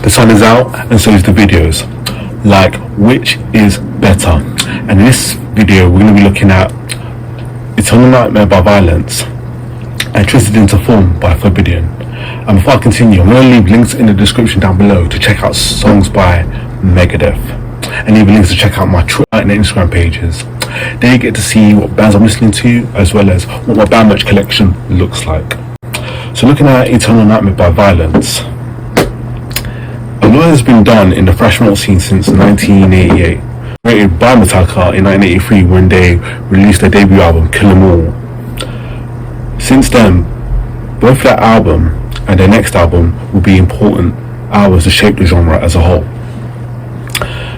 The sun is out and so is the videos. Like, which is better? And in this video we're going to be looking at Eternal Nightmare by VIO-LENCE and Twisted Into Form by Forbidden. And before I continue, I'm going to leave links in the description down below to check out songs by MEGADETH, and leave links to check out my Twitter and Instagram pages. There you get to see what bands I'm listening to, as well as what my band merch collection looks like. So looking at Eternal Nightmare by VIO-LENCE, a lot has been done in the thrash metal scene since 1988. Created by Metallica in 1983 when they released their debut album Kill 'Em All. Since then, both that album and their next album will be important albums to shape the genre as a whole.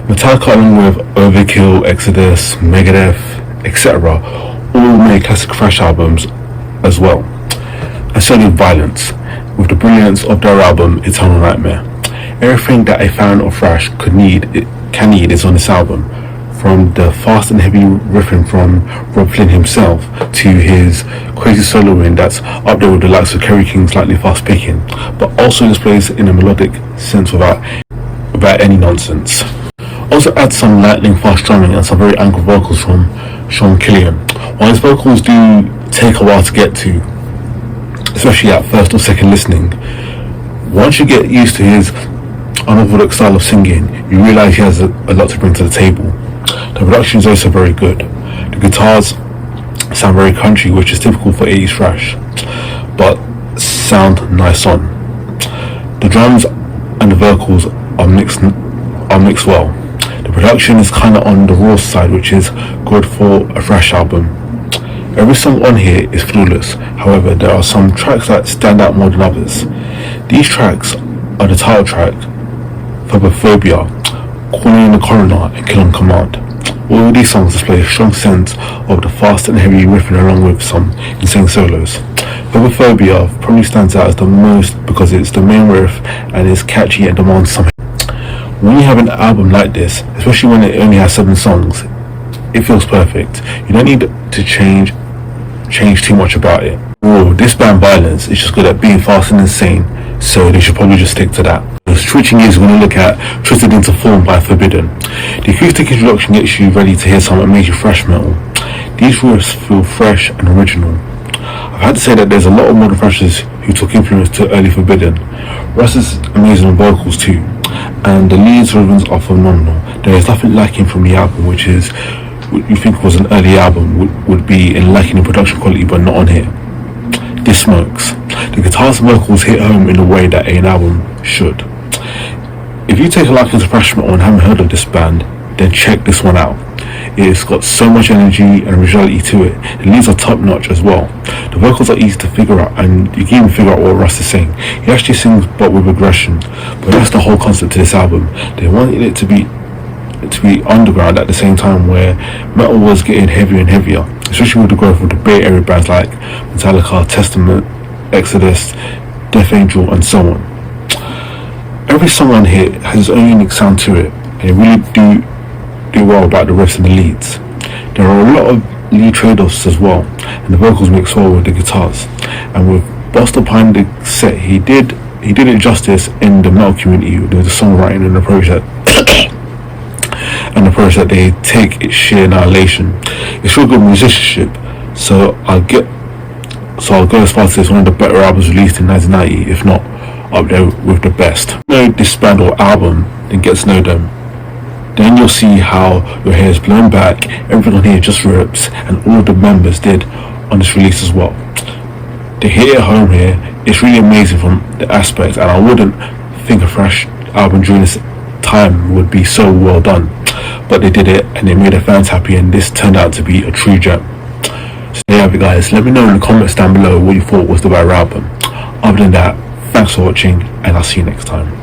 Metallica, along with Overkill, Exodus, Megadeth, etc., all made classic thrash albums as well, and so did VIO-LENCE, with the brilliance of their album Eternal Nightmare. Everything that a fan of thrash can need is on this album, from the fast and heavy riffing from Rob Flynn himself to his crazy soloing that's up there with the likes of Kerry King's slightly fast picking, but also displays in a melodic sense without any nonsense. Also adds some lightning fast drumming and some very angry vocals from Sean Killian. While his vocals do take a while to get to, especially at first or second listening, once you get used to his unorthodox style of singing, you realise he has a lot to bring to the table. The production is also very good. The guitars sound very country, which is typical for 80s thrash, but sound nice on. The drums and the vocals are mixed well. The production is kind of on the raw side, which is good for a thrash album. Every song on here is flawless. However, there are some tracks that stand out more than others. These tracks are the title track, Phobophobia, Calling in the Coroner, and Kill on Command. All of these songs display a strong sense of the fast and heavy riffing along with some insane solos. Phobophobia probably stands out as the most because it's the main riff and is catchy and demands some. When you have an album like this, especially when it only has 7 songs, it feels perfect. You don't need to change too much about it. This band VIO-LENCE is just good at being fast and insane, so they should probably just stick to that. Switching gears, we're going to look at Twisted Into Form by Forbidden. The acoustic introduction gets you ready to hear some amazing thrash metal. These riffs feel fresh and original. I've had to say that there's a lot of modern thrashers who took influence to early Forbidden. Russ is amazing on vocals too, and the leads rhythms are phenomenal. There is nothing lacking from the album, which is what you think was an early album would be in lacking in production quality, but not on here. This smokes. The guitars and vocals hit home in a way that an album should. If you take a liking to thrash metal and haven't heard of this band, then check this one out. It's got so much energy and originality to it. The leads are top notch as well. The vocals are easy to figure out, and you can even figure out what Russ is saying. He actually sings but with aggression, but that's the whole concept to this album. They wanted it to be underground at the same time, where metal was getting heavier and heavier, especially with the growth of the Bay Area bands like Metallica, Testament, Exodus, Death Angel, and so on. Every song on here has its own unique sound to it, and they really do well about the riffs and the leads. There are a lot of lead trade-offs as well, and the vocals mix well with the guitars. And with Buster behind the set, he did it justice in the metal community with the songwriting and the approach that they take its sheer annihilation. It's real good musicianship, so I'll go as far as it's one of the better albums released in 1990, if not up there with the best. If you know this band or album, then get to know them. Then you'll see how your hair is blown back, everything on here just rips, and all of the members did on this release as well. They hit it home here. It's really amazing from the aspects, and I wouldn't think a thrash album during this time would be so well done, but they did it and they made their fans happy, and this turned out to be a true gem. So there you have it, guys. Let me know in the comments down below what you thought was the better album. Other than that, thanks for watching, and I'll see you next time.